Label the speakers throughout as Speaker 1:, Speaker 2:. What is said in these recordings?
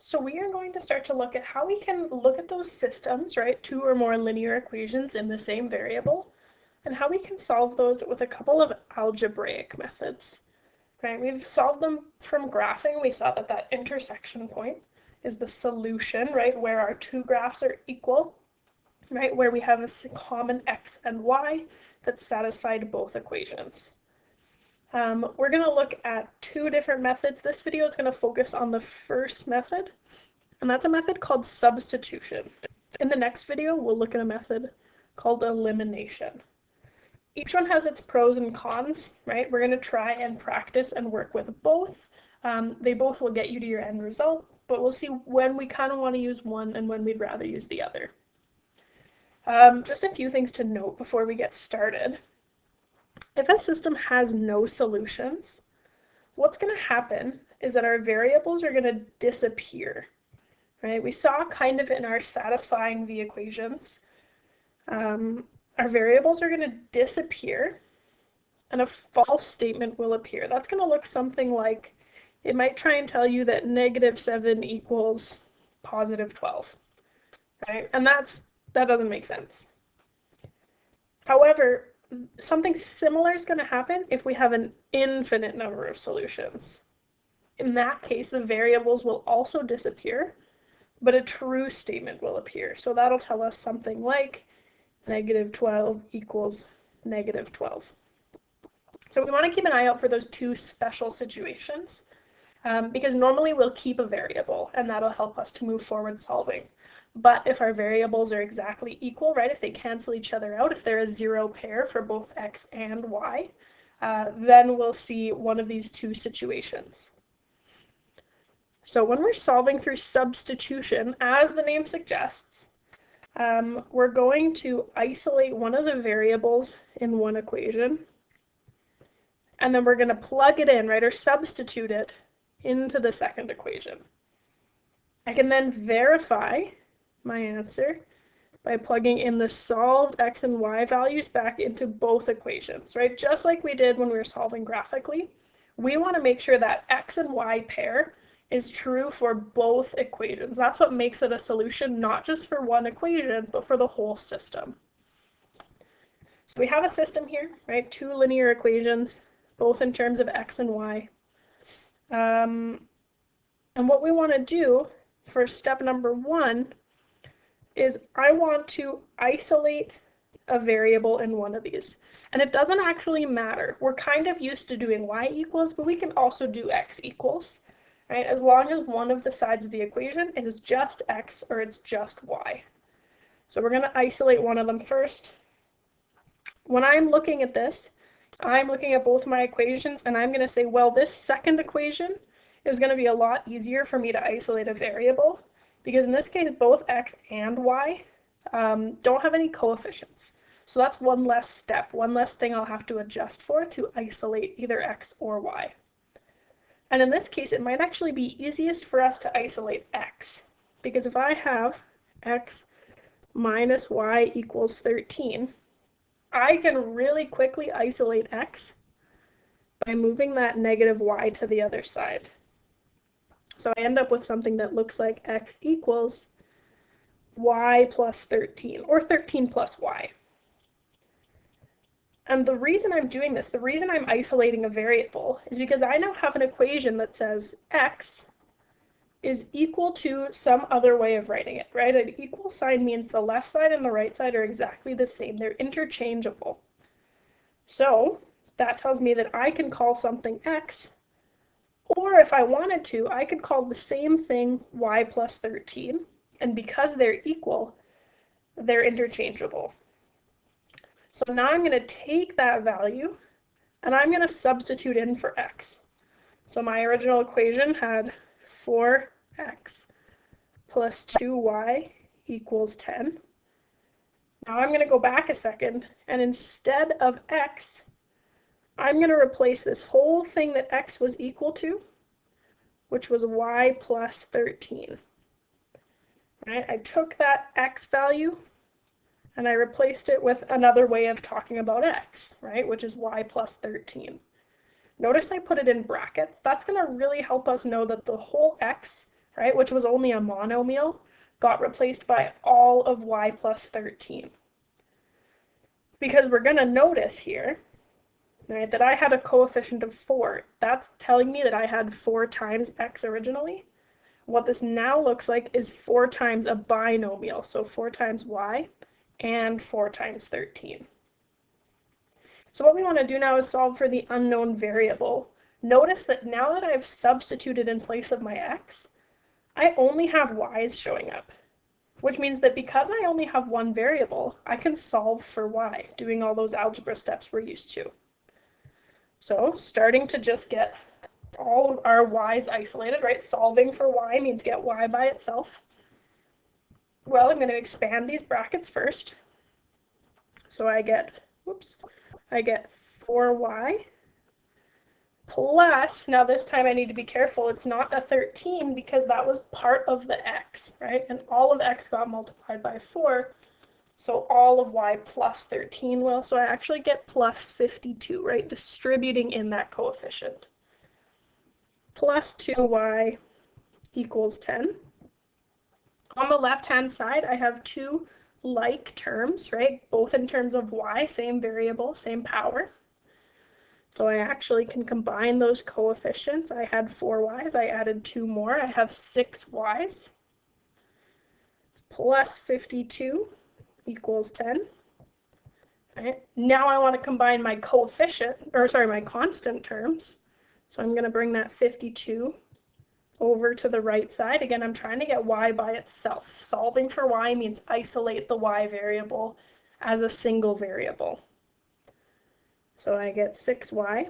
Speaker 1: So we are going to start to look at how we can look at those systems, right? Two or more linear equations in the same variable, and how we can solve those with a couple of algebraic methods. Right? We've solved them from graphing. We saw that that intersection point is the solution, right? Where our two graphs are equal, right? Where we have a common x and y that satisfied both equations. We're going to look at two different methods. This video is going to focus on the first method, and that's a method called substitution. In the next video, we'll look at a method called elimination. Each one has its pros and cons, right? We're going to try and practice and work with both. They both will get you to your end result, but we'll see when we kind of want to use one and when we'd rather use the other. Just a few things to note before we get started. If a system has no solutions, what's going to happen is that our variables are going to disappear, right? We saw kind of in our satisfying the equations, our variables are going to disappear and a false statement will appear. That's going to look something like, it might try and tell you that -7 equals +12, right? And that doesn't make sense. However, something similar is going to happen if we have an infinite number of solutions. In that case, the variables will also disappear, but a true statement will appear. So that'll tell us something like -12 equals -12. So we want to keep an eye out for those two special situations, because normally we'll keep a variable and that'll help us to move forward solving. But if our variables are exactly equal, right, if they cancel each other out, if they're a zero pair for both x and y, then we'll see one of these two situations. So when we're solving through substitution, as the name suggests, we're going to isolate one of the variables in one equation, and then we're going to plug it in, right, or substitute it into the second equation. I can then verify my answer by plugging in the solved x and y values back into both equations, right? Just like we did when we were solving graphically, we want to make sure that x and y pair is true for both equations. That's what makes it a solution, not just for one equation, but for the whole system. So we have a system here, right? Two linear equations, both in terms of x and y. And what we want to do for step number one is I want to isolate a variable in one of these. And it doesn't actually matter. We're kind of used to doing y equals, but we can also do x equals, right? As long as one of the sides of the equation is just x or it's just y. So we're going to isolate one of them first. When I'm looking at this, I'm looking at both my equations and I'm going to say, well, this second equation is going to be a lot easier for me to isolate a variable, because in this case, both x and y don't have any coefficients. So that's one less step, one less thing I'll have to adjust for to isolate either x or y. And in this case, it might actually be easiest for us to isolate x, because if I have x minus y equals 13, I can really quickly isolate x by moving that negative y to the other side. So I end up with something that looks like x equals y plus 13, or 13 plus y. And the reason I'm doing this, the reason I'm isolating a variable, is because I now have an equation that says x is equal to some other way of writing it, right? An equal sign means the left side and the right side are exactly the same. They're interchangeable. So that tells me that I can call something x, or if I wanted to, I could call the same thing y plus 13, and because they're equal, they're interchangeable. So now I'm going to take that value and I'm going to substitute in for x. So my original equation had 4x plus 2y equals 10. Now I'm going to go back a second, and instead of x, I'm going to replace this whole thing that x was equal to, which was y plus 13. Right? I took that x value and I replaced it with another way of talking about x, right, which is y plus 13. Notice I put it in brackets. That's going to really help us know that the whole x right, which was only a monomial, got replaced by all of y plus 13. Because we're going to notice here, right, that I had a coefficient of 4. That's telling me that I had 4 times x originally. What this now looks like is 4 times a binomial, so 4 times y and 4 times 13. So what we want to do now is solve for the unknown variable. Notice that now that I've substituted in place of my x, I only have y's showing up, which means that because I only have one variable, I can solve for y, doing all those algebra steps we're used to. So starting to just get all of our y's isolated, right? Solving for y means get y by itself. Well, I'm going to expand these brackets first. So I get 4y plus, now this time I need to be careful, it's not a 13 because that was part of the x, right? And all of x got multiplied by 4, so all of y plus 13 will, so I actually get plus 52, right? Distributing in that coefficient. Plus 2y equals 10. On the left-hand side, I have two like terms, right? Both in terms of y, same variable, same power. So I actually can combine those coefficients. I had 4y's, I added 2 more. I have 6y's. Plus 52 equals 10. Right? Now I want to combine my my constant terms. So I'm going to bring that 52 over to the right side. Again, I'm trying to get y by itself. Solving for y means isolate the y variable as a single variable. So I get 6y,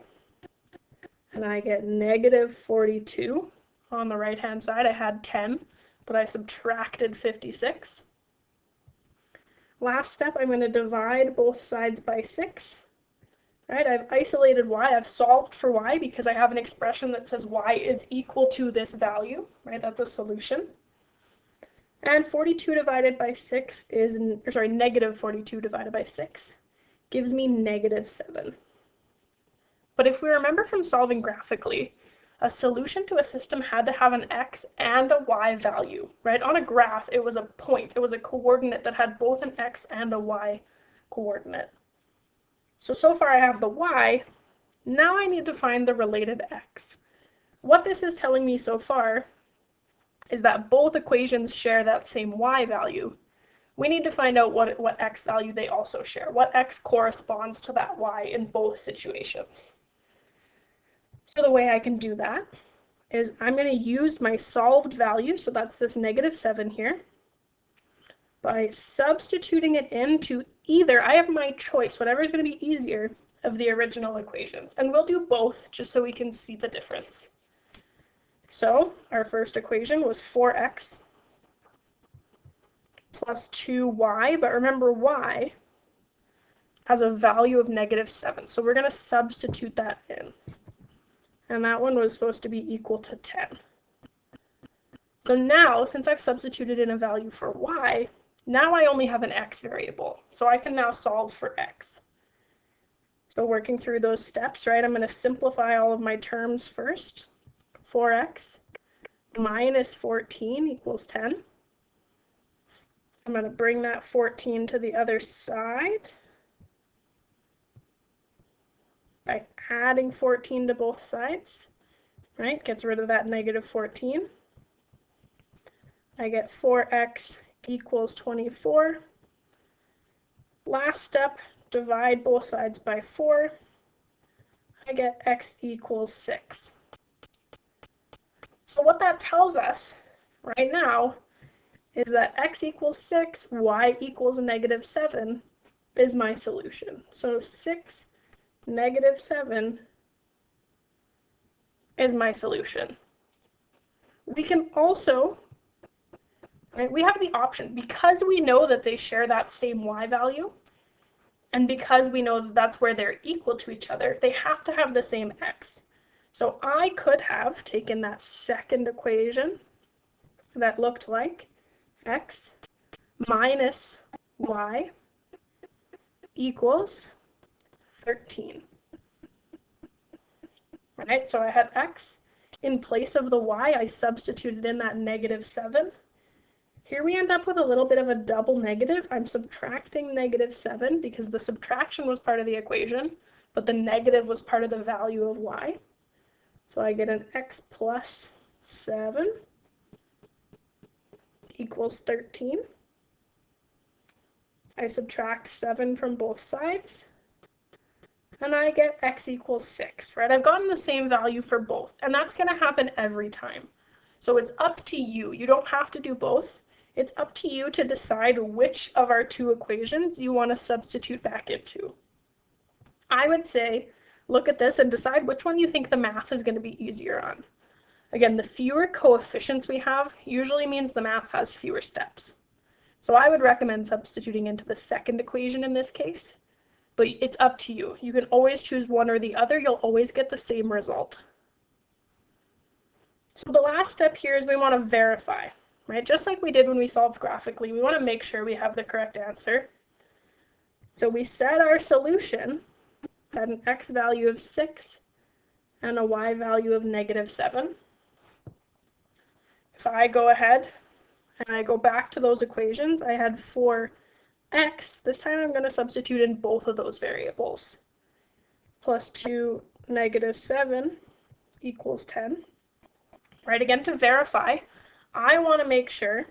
Speaker 1: and I get negative 42. On the right-hand side, I had 10, but I subtracted 56. Last step, I'm going to divide both sides by 6. Right, I've isolated y, I've solved for y because I have an expression that says y is equal to this value, right? That's a solution. And 42 divided by 6 is, negative 42 divided by 6 gives me negative 7. But if we remember from solving graphically, a solution to a system had to have an x and a y value, right? On a graph, it was a point, it was a coordinate that had both an x and a y coordinate. So far I have the y. Now I need to find the related x. What this is telling me so far is that both equations share that same y value. We need to find out what x value they also share, what x corresponds to that y in both situations. So the way I can do that is I'm going to use my solved value, so that's this negative 7 here, by substituting it into either, I have my choice, whatever is going to be easier, of the original equations. And we'll do both just so we can see the difference. So our first equation was 4x plus 2y, but remember y has a value of negative 7. So we're going to substitute that in. And that one was supposed to be equal to 10. So now, since I've substituted in a value for y, now I only have an x variable. So I can now solve for x. So working through those steps, right, I'm going to simplify all of my terms first. 4x minus 14 equals 10. I'm going to bring that 14 to the other side by adding 14 to both sides, right? Gets rid of that negative 14. I get 4x equals 24. Last step, divide both sides by 4. I get x equals 6. So what that tells us right now is that x equals 6, y equals negative 7 is my solution. So 6, negative 7 is my solution. We can also, right, we have the option, because we know that they share that same y value, and because we know that that's where they're equal to each other, they have to have the same x. So I could have taken that second equation that looked like x minus y equals 13. Right, so I had x in place of the y, I substituted in that -7. Here we end up with a little bit of a double negative. I'm subtracting -7 because the subtraction was part of the equation, but the negative was part of the value of y. So I get an x plus 7 equals 13. I subtract 7 from both sides, and I get x equals 6, right? I've gotten the same value for both, and that's going to happen every time. So it's up to you. You don't have to do both. It's up to you to decide which of our two equations you want to substitute back into. I would say, look at this and decide which one you think the math is going to be easier on. Again, the fewer coefficients we have usually means the math has fewer steps. So I would recommend substituting into the second equation in this case, but it's up to you. You can always choose one or the other. You'll always get the same result. So the last step here is we want to verify, right? Just like we did when we solved graphically, we want to make sure we have the correct answer. So we set our solution at an x value of 6 and a y value of -7. If I go ahead and I go back to those equations, I had 4x. This time I'm going to substitute in both of those variables. Plus 2 -7 equals 10. Right, again, to verify, I want to make sure,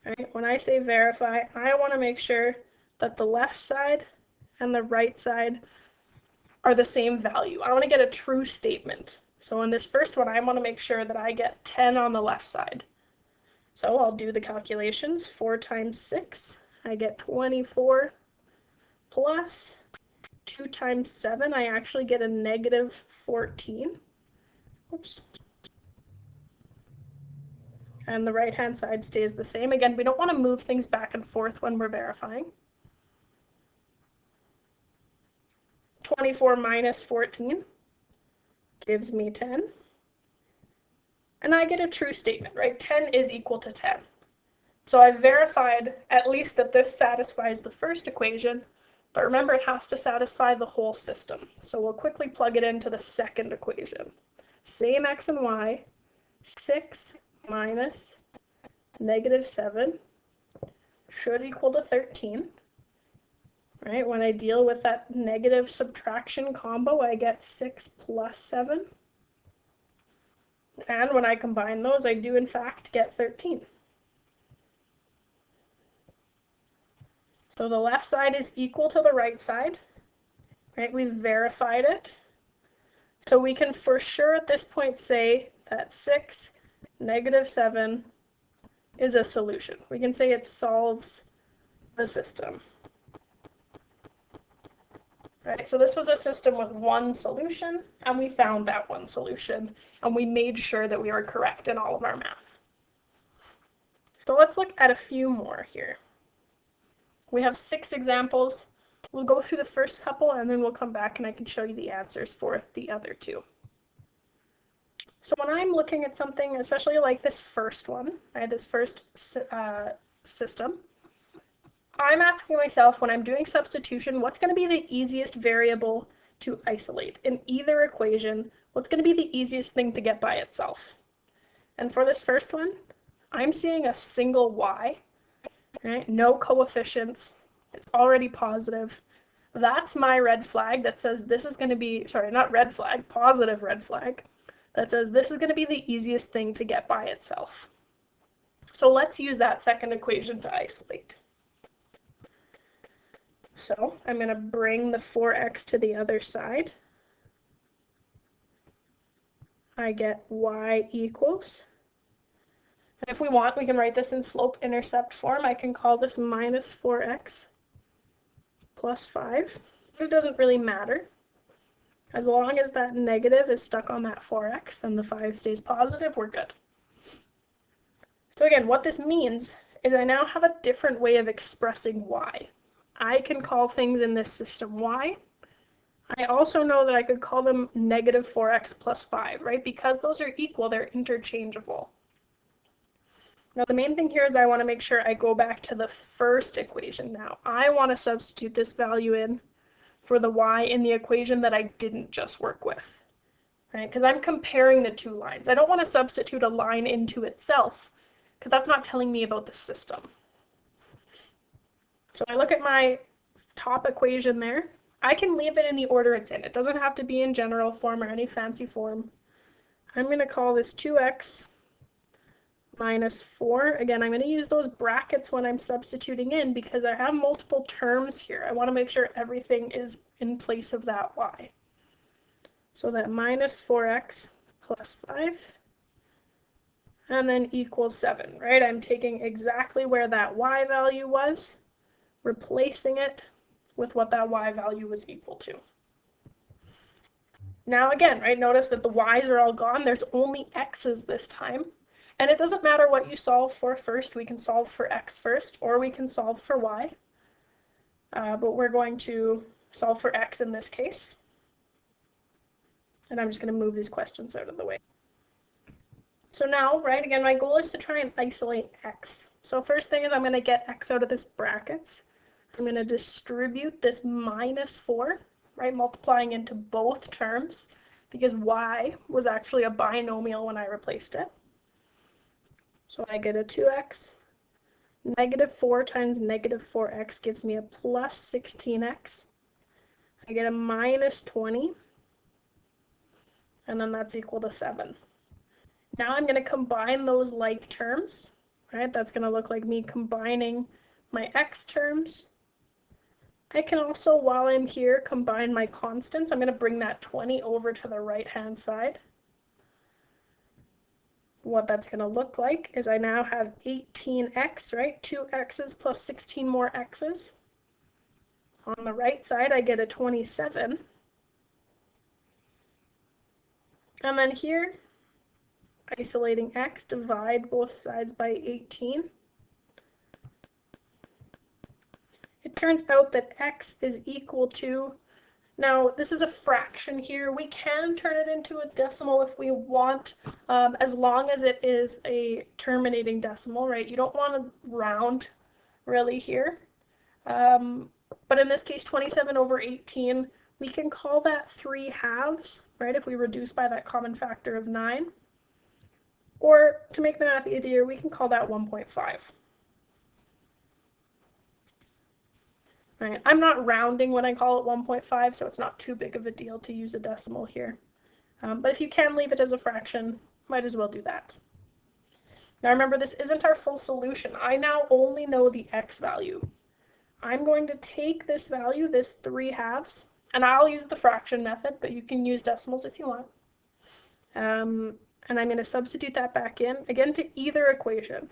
Speaker 1: right, when I say verify, I want to make sure that the left side and the right side are the same value. I want to get a true statement. So in this first one, I want to make sure that I get 10 on the left side. So I'll do the calculations. 4 times 6, I get 24, plus 2 times 7, I actually get a -14. Oops. And the right-hand side stays the same. Again, we don't want to move things back and forth when we're verifying. 24 minus 14 gives me 10. And I get a true statement, right? 10 is equal to 10. So I've verified at least that this satisfies the first equation, but remember it has to satisfy the whole system. So we'll quickly plug it into the second equation. Same x and y, 6 minus -7 should equal to 13. Right, when I deal with that negative subtraction combo, I get 6 plus 7. And when I combine those, I do in fact get 13. So the left side is equal to the right side, right? We've verified it. So we can for sure at this point say that 6 -7 is a solution. We can say it solves the system. Right, so this was a system with one solution, and we found that one solution, and we made sure that we were correct in all of our math. So let's look at a few more here. We have 6 examples. We'll go through the first couple, and then we'll come back and I can show you the answers for the other 2. So when I'm looking at something, especially like this first one, right, this first system, I'm asking myself when I'm doing substitution, what's going to be the easiest variable to isolate? In either equation, what's going to be the easiest thing to get by itself? And for this first one, I'm seeing a single y, right? No coefficients. It's already positive. That's my red flag that says this is going to be, sorry, not red flag, positive red flag, that says this is going to be the easiest thing to get by itself. So let's use that second equation to isolate. So I'm going to bring the 4x to the other side. I get y equals, and if we want, we can write this in slope-intercept form. I can call this minus 4x plus 5. It doesn't really matter. As long as that negative is stuck on that 4x and the 5 stays positive, we're good. So again, what this means is I now have a different way of expressing y. I can call things in this system y. I also know that I could call them negative 4x plus 5, right? Because those are equal, they're interchangeable. Now the main thing here is I want to make sure I go back to the first equation now. I want to substitute this value in for the y in the equation that I didn't just work with. right? Because I'm comparing the two lines. I don't want to substitute a line into itself, because that's not telling me about the system. So I look at my top equation there. I can leave it in the order it's in. It doesn't have to be in general form or any fancy form. I'm going to call this 2x minus 4. Again, I'm going to use those brackets when I'm substituting in because I have multiple terms here. I want to make sure everything is in place of that y. So that minus 4x plus 5 and then equals 7, right? I'm taking exactly where that y value was, replacing it with what that y value was equal to. Now again, right, notice that the y's are all gone. There's only x's this time. And it doesn't matter what you solve for first. We can solve for x first, or we can solve for y. But we're going to solve for x in this case. And I'm just going to move these questions out of the way. So now, right, again, my goal is to try and isolate x. So first thing is I'm going to get x out of this brackets. I'm going to distribute this minus 4, right, multiplying into both terms, because y was actually a binomial when I replaced it. So I get a 2x. Negative 4 times negative 4x gives me a plus 16x. I get a minus 20. And then that's equal to 7. Now I'm going to combine those like terms, right? That's going to look like me combining my x terms. I can also, while I'm here, combine my constants. I'm going to bring that 20 over to the right-hand side. What that's going to look like is I now have 18x, right? 2 x's plus 16 more x's. On the right side, I get a 27. And then here, isolating x, divide both sides by 18. It turns out that x is equal to, now this is a fraction here, we can turn it into a decimal if we want, as long as it is a terminating decimal, right? You don't want to round really here. But in this case, 27 over 18, we can call that 3/2, right? If we reduce by that common factor of 9. Or to make the math easier, we can call that 1.5. Right. I'm not rounding when I call it 1.5, so it's not too big of a deal to use a decimal here. But if you can leave it as a fraction, might as well do that. Now remember, this isn't our full solution. I now only know the x value. I'm going to take this value, this 3/2, and I'll use the fraction method, but you can use decimals if you want. And I'm going to substitute that back in, again, to either equation.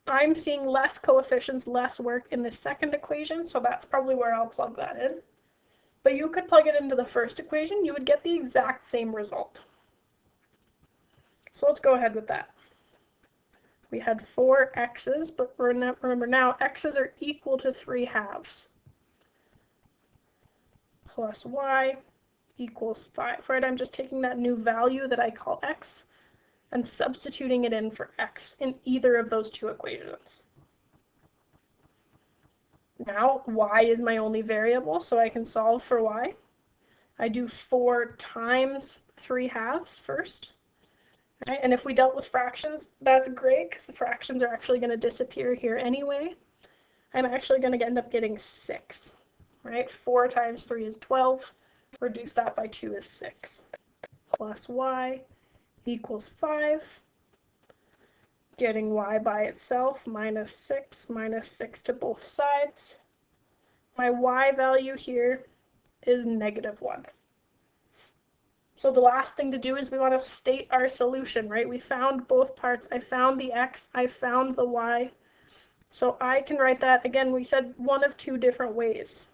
Speaker 1: I'm seeing less coefficients, less work in the second equation, so that's probably where I'll plug that in. But you could plug it into the first equation, you would get the exact same result. So let's go ahead with that. We had 4 x's, but remember now x's are equal to 3/2 plus y equals 5, right? I'm just taking that new value that I call x and substituting it in for x in either of those two equations. Now, y is my only variable, so I can solve for y. I do 4 times 3/2 first. Right? And if we dealt with fractions, that's great, because the fractions are actually going to disappear here anyway. I'm actually going to end up getting 6. Right? 4 times 3 is 12. Reduce that by 2 is 6. Plus y equals 5. Getting y by itself, minus 6 to both sides. My y value here is -1. So the last thing to do is we want to state our solution, right? We found both parts. I found the x, I found the y. So I can write that, again, we said one of two different ways.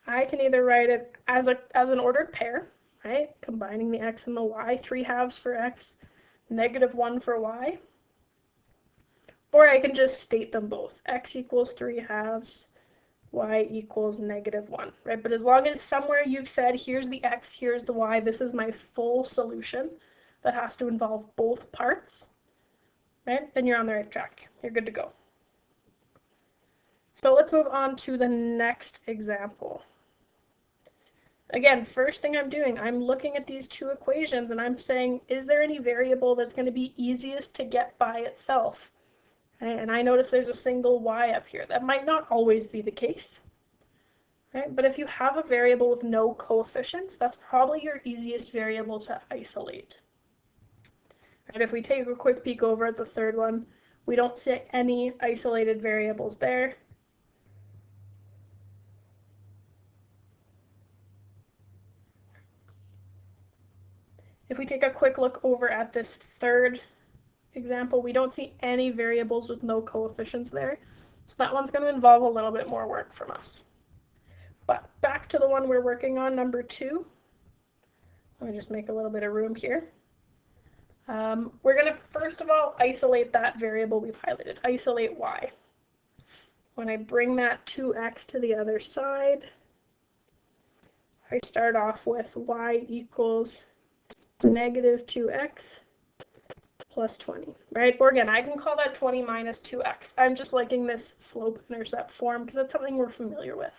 Speaker 1: I can either write it as an ordered pair, right? Combining the x and the y, 3/2 for x, -1 for y. Or I can just state them both. X equals 3/2, y equals -1, right? But as long as somewhere you've said, here's the x, here's the y, this is my full solution that has to involve both parts, right? Then you're on the right track. You're good to go. So let's move on to the next example. Again, first thing I'm doing, I'm looking at these two equations and I'm saying, is there any variable that's going to be easiest to get by itself? And I notice there's a single y up here. That might not always be the case. Right? But if you have a variable with no coefficients, that's probably your easiest variable to isolate. Right? If we take a quick peek over at the third one, we don't see any isolated variables there. If we take a quick look over at this third example, we don't see any variables with no coefficients there. So that one's going to involve a little bit more work from us. But back to the one we're working on, number 2. Let me just make a little bit of room here. We're going to first of all isolate that variable we've highlighted, isolate y. When I bring that 2x to the other side, I start off with y equals negative 2x plus 20, right? Or again, I can call that 20 minus 2x. I'm just liking this slope-intercept form because that's something we're familiar with.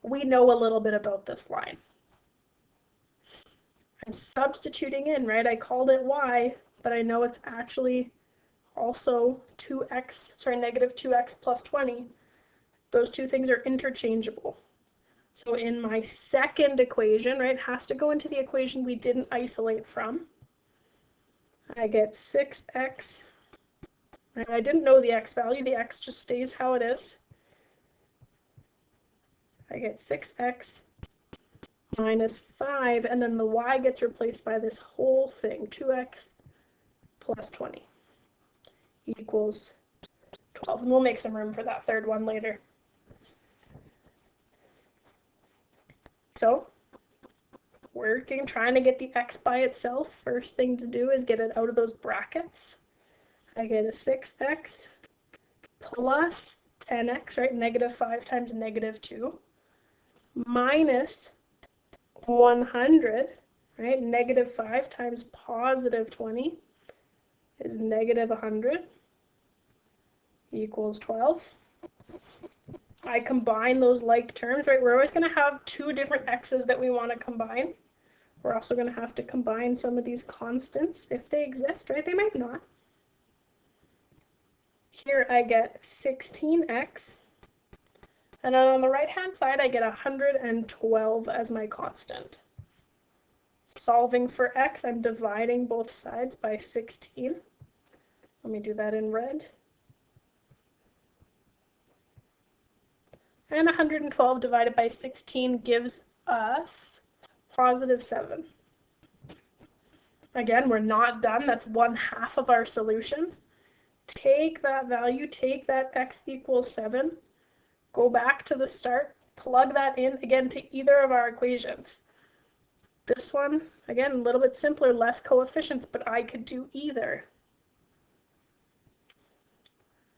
Speaker 1: We know a little bit about this line. I'm substituting in, right? I called it y, but I know it's actually also negative 2x plus 20. Those two things are interchangeable. So in my second equation, right, has to go into the equation we didn't isolate from. I get 6x, and I didn't know the x value, the x just stays how it is. I get 6x minus 5, and then the y gets replaced by this whole thing, 2x plus 20 equals 12. And we'll make some room for that third one later. So, trying to get the x by itself. First thing to do is get it out of those brackets. I get a 6x plus 10x, right? Negative 5 times negative 2 minus 100, right? Negative 5 times positive 20 is negative 100 equals 12. I combine those like terms, right? We're always going to have two different x's that we want to combine. We're also going to have to combine some of these constants if they exist, right? They might not. Here I get 16x. And then on the right-hand side, I get 112 as my constant. Solving for x, I'm dividing both sides by 16. Let me do that in red. And 112 divided by 16 gives us positive 7. Again, we're not done. That's 1/2 of our solution. Take that value, take that x equals 7, go back to the start, plug that in again to either of our equations. This one, again, a little bit simpler, less coefficients, but I could do either.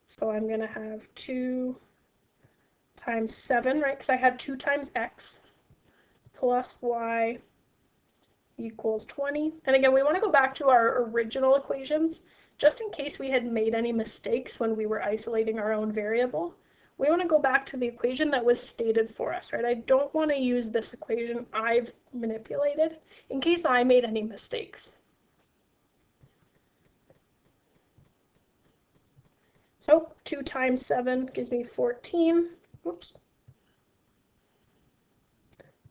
Speaker 1: So I'm going to have 2 times 7, right, because I had 2 times x plus y equals 20. And again, we want to go back to our original equations, just in case we had made any mistakes when we were isolating our own variable. We want to go back to the equation that was stated for us, right? I don't want to use this equation I've manipulated in case I made any mistakes. So 2 times 7 gives me 14. Oops.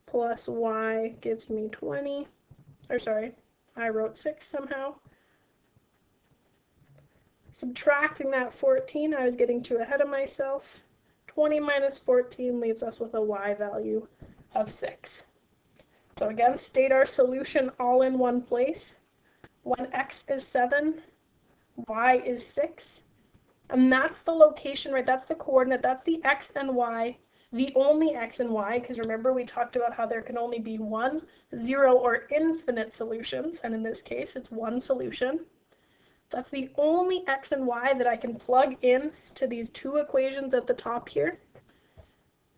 Speaker 1: Plus y gives me 20. Or sorry, I wrote 6 somehow. Subtracting that 14, I was getting too ahead of myself. 20 minus 14 leaves us with a y value of 6. So again, state our solution all in one place. When x is 7, y is 6. And that's the location, right? That's the coordinate. That's the x and y. The only x and y, because remember we talked about how there can only be 1, 0, or infinite solutions. And in this case, it's one solution. That's the only x and y that I can plug in to these two equations at the top here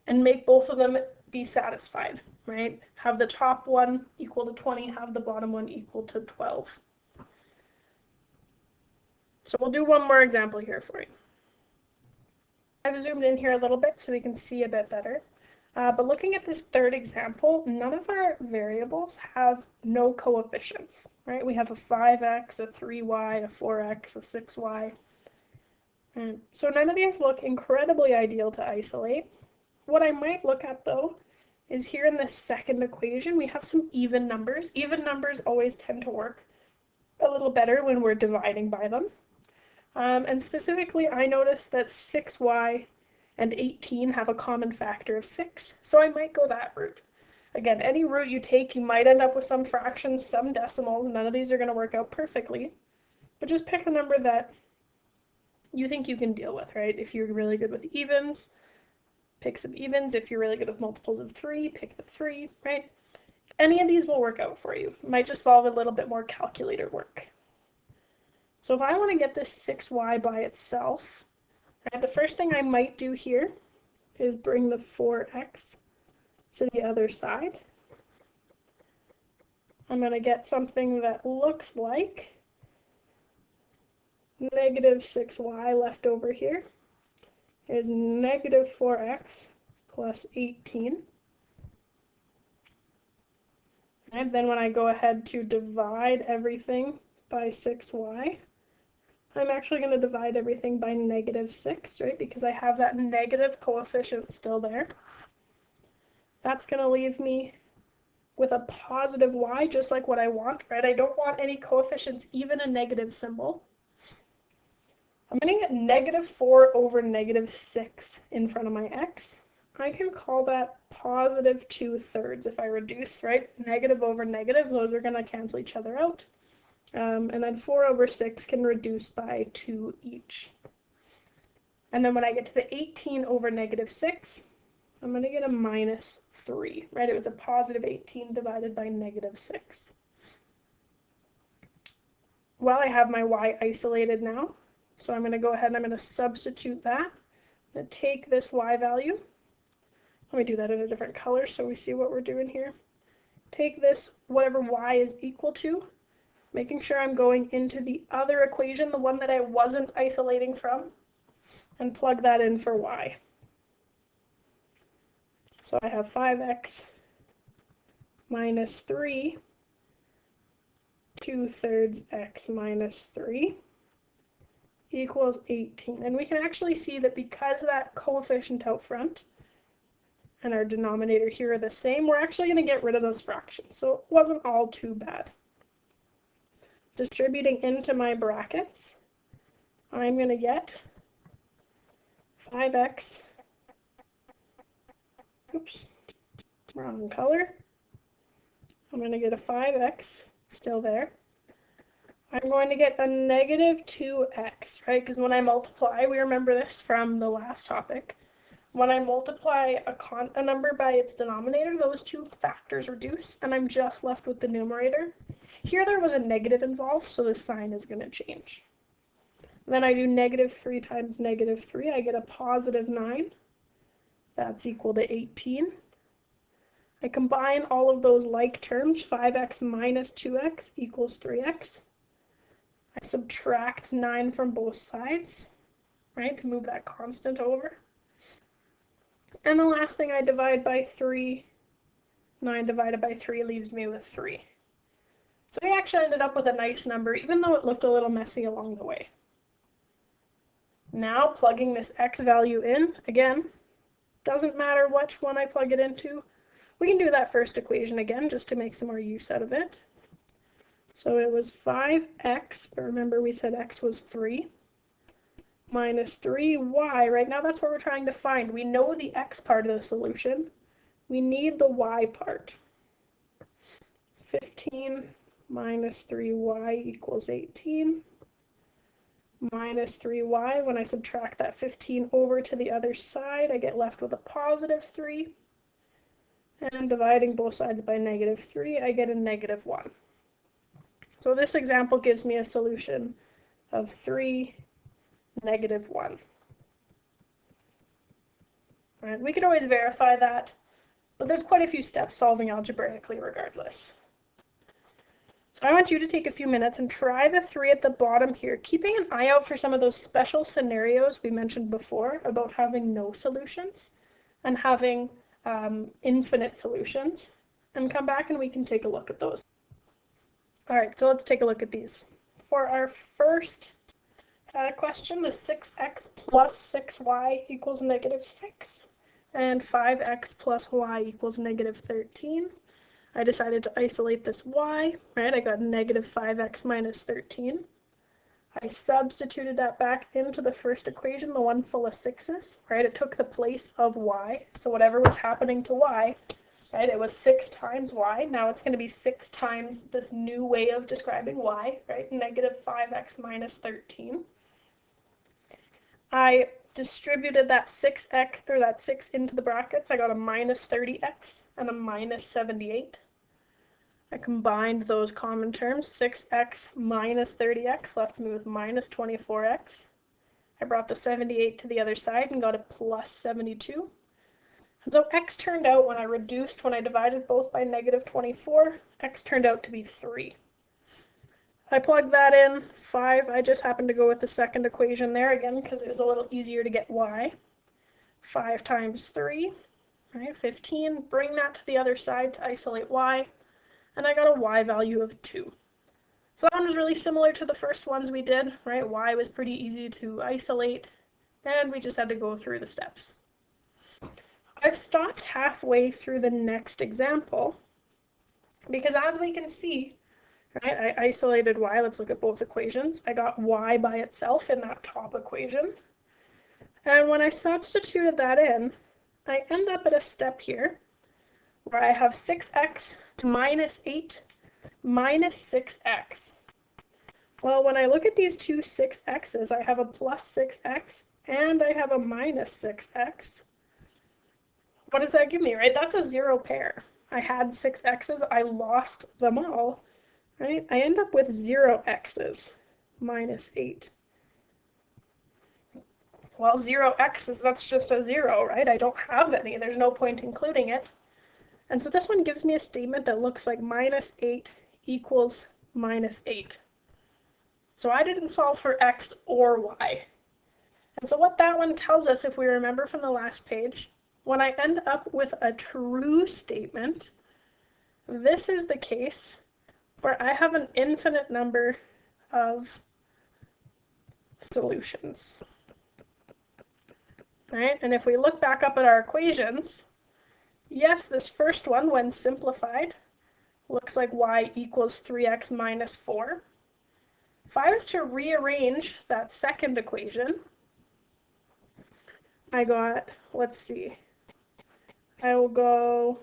Speaker 1: and make both of them be satisfied, right? Have the top one equal to 20, have the bottom one equal to 12. So we'll do one more example here for you. I've zoomed in here a little bit so we can see a bit better. But looking at this third example, none of our variables have no coefficients, right? We have a 5x, a 3y, a 4x, a 6y. So none of these look incredibly ideal to isolate. What I might look at though is here in this second equation, we have some even numbers. Even numbers always tend to work a little better when we're dividing by them. And specifically, I noticed that 6y and 18 have a common factor of 6, so I might go that route. Again, any route you take, you might end up with some fractions, some decimals. None of these are going to work out perfectly, but just pick a number that you think you can deal with, right? If you're really good with evens, pick some evens. If you're really good with multiples of 3, pick the 3, right? Any of these will work out for you. It might just involve a little bit more calculator work. So if I want to get this 6y by itself, right, the first thing I might do here is bring the 4x to the other side. I'm going to get something that looks like negative 6y left over here is negative 4x plus 18. And then when I go ahead to divide everything by 6y, I'm actually going to divide everything by negative 6, right? Because I have that negative coefficient still there. That's going to leave me with a positive y, just like what I want, right? I don't want any coefficients, even a negative symbol. I'm going to get negative 4 over negative 6 in front of my x. I can call that positive 2/3 if I reduce, right? Negative over negative, those are going to cancel each other out. And then 4 over 6 can reduce by 2 each. And then when I get to the 18 over negative 6, I'm going to get a minus 3, right? It was a positive 18 divided by negative 6. Well, I have my y isolated now, so I'm going to go ahead and I'm going to substitute that. I'm going to take this y value. Let me do that in a different color so we see what we're doing here. Take this, whatever y is equal to, making sure I'm going into the other equation, the one that I wasn't isolating from, and plug that in for y. So I have 5x minus 3, 2/3 x minus 3 equals 18. And we can actually see that because that coefficient out front and our denominator here are the same, we're actually going to get rid of those fractions. So it wasn't all too bad. Distributing into my brackets, I'm going to get 5x, oops, wrong color. I'm going to get a 5x, still there. I'm going to get a negative 2x, right? Because when I multiply, we remember this from the last topic, when I multiply a number by its denominator, those two factors reduce, and I'm just left with the numerator. Here there was a negative involved, so the sign is going to change. Then I do negative 3 times negative 3, I get a positive 9. That's equal to 18. I combine all of those like terms, 5x minus 2x equals 3x. I subtract 9 from both sides, right, to move that constant over. And the last thing I divide by 3, 9 divided by 3 leaves me with 3. So we actually ended up with a nice number, even though it looked a little messy along the way. Now plugging this x value in, again, doesn't matter which one I plug it into. We can do that first equation again just to make some more use out of it. So it was 5x, but remember we said x was 3, minus 3y. Right now that's what we're trying to find. We know the x part of the solution. We need the y part. 15 minus 3y equals 18. Minus 3y, when I subtract that 15 over to the other side, I get left with a positive 3. And dividing both sides by negative 3, I get a negative 1. So this example gives me a solution of 3, negative 1. Right, we could always verify that, but there's quite a few steps solving algebraically regardless. So I want you to take a few minutes and try the 3 at the bottom here, keeping an eye out for some of those special scenarios we mentioned before about having no solutions and having infinite solutions and come back and we can take a look at those. All right, so let's take a look at these. For our first question, the 6x plus 6y equals negative 6, and 5x plus y equals negative 13. I decided to isolate this y, right? I got negative 5x minus 13. I substituted that back into the first equation, the one full of 6's, right? It took the place of y, so whatever was happening to y, right? It was 6 times y. Now it's going to be 6 times this new way of describing y, right? Negative 5x minus 13. I distributed that 6x, or that 6 into the brackets. I got a minus 30x and a minus 78. I combined those common terms. 6x minus 30x left me with minus 24x. I brought the 78 to the other side and got a plus 72. And so x turned out, when I divided both by negative 24, x turned out to be 3. I plugged that in, 5, I just happened to go with the second equation there again because it was a little easier to get y. 5 times 3, right, 15. Bring that to the other side to isolate y, and I got a y value of 2. So that one was really similar to the first ones we did, right? Y was pretty easy to isolate, and we just had to go through the steps. I've stopped halfway through the next example because, as we can see, right, I isolated y. Let's look at both equations. I got y by itself in that top equation. And when I substituted that in, I end up at a step here where I have 6x minus 8 minus 6x. Well, when I look at these two 6x's, I have a plus 6x and I have a minus 6x. What does that give me, right? That's a 0 pair. I had 6x's, I lost them all, right? I end up with 0 x's minus 8. Well, 0 x's, that's just a 0, right? I don't have any. There's no point including it. And so this one gives me a statement that looks like minus 8 equals minus 8. So I didn't solve for x or y. And so what that one tells us, if we remember from the last page, when I end up with a true statement, this is the case where I have an infinite number of solutions. Right? And if we look back up at our equations, yes, this first one, when simplified, looks like y equals 3x minus 4. If I was to rearrange that second equation, I got, let's see, I will go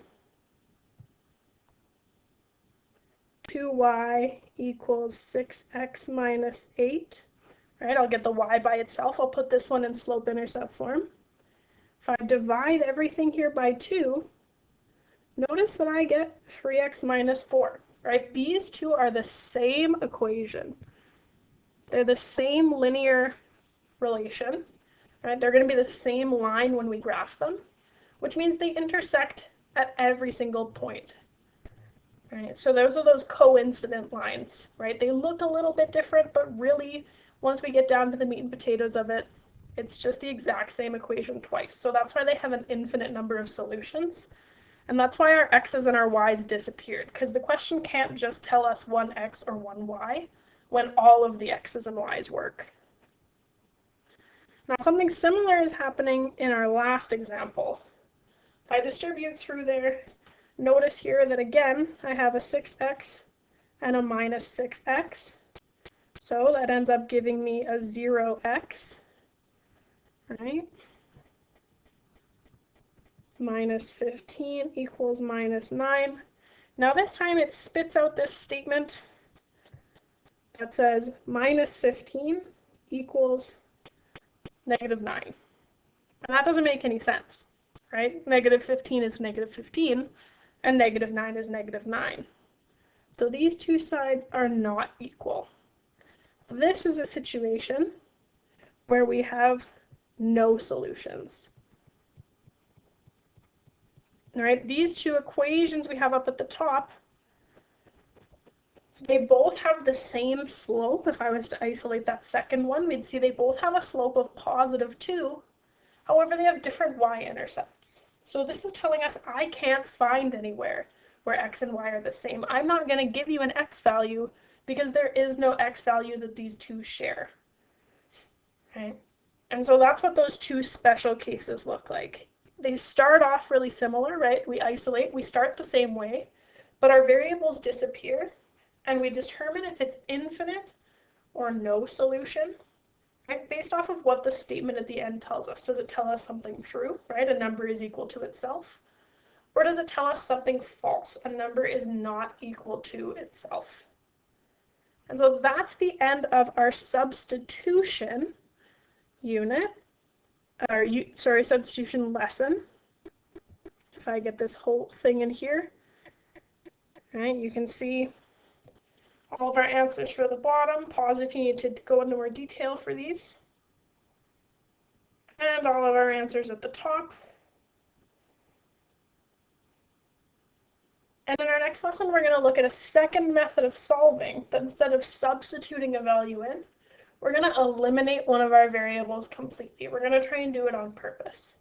Speaker 1: 2y equals 6x minus 8. Right, I'll get the y by itself. I'll put this one in slope-intercept form. If I divide everything here by 2, notice that I get 3x minus 4. Right, these two are the same equation. They're the same linear relation. Right, they're going to be the same line when we graph them, which means they intersect at every single point. Right, so those are those coincident lines. Right, they look a little bit different, but really, once we get down to the meat and potatoes of it, it's just the exact same equation twice. So that's why they have an infinite number of solutions. And that's why our x's and our y's disappeared, because the question can't just tell us one x or one y when all of the x's and y's work. Now, something similar is happening in our last example. If I distribute through there, notice here that again, I have a 6x and a minus 6x. So that ends up giving me a 0x, right? Minus 15 equals minus 9. Now this time it spits out this statement that says minus 15 equals negative 9. And that doesn't make any sense, right? Negative 15 is negative 15, and negative 9 is negative 9. So these two sides are not equal. This is a situation where we have no solutions. All right, these two equations we have up at the top, they both have the same slope. If I was to isolate that second one, we'd see they both have a slope of positive 2. However, they have different y-intercepts. So this is telling us I can't find anywhere where x and y are the same. I'm not going to give you an x value because there is no x value that these two share. Right? And so that's what those two special cases look like. They start off really similar, right? We isolate, we start the same way, but our variables disappear, and we determine if it's infinite or no solution, right? Based off of what the statement at the end tells us. Does it tell us something true, right? A number is equal to itself. Or does it tell us something false? A number is not equal to itself. And so that's the end of our substitution unit, substitution lesson. If I get this whole thing in here, right, you can see all of our answers for the bottom. Pause if you need to go into more detail for these. And all of our answers at the top. And in our next lesson, we're going to look at a second method of solving that instead of substituting a value in, we're going to eliminate one of our variables completely. We're going to try and do it on purpose.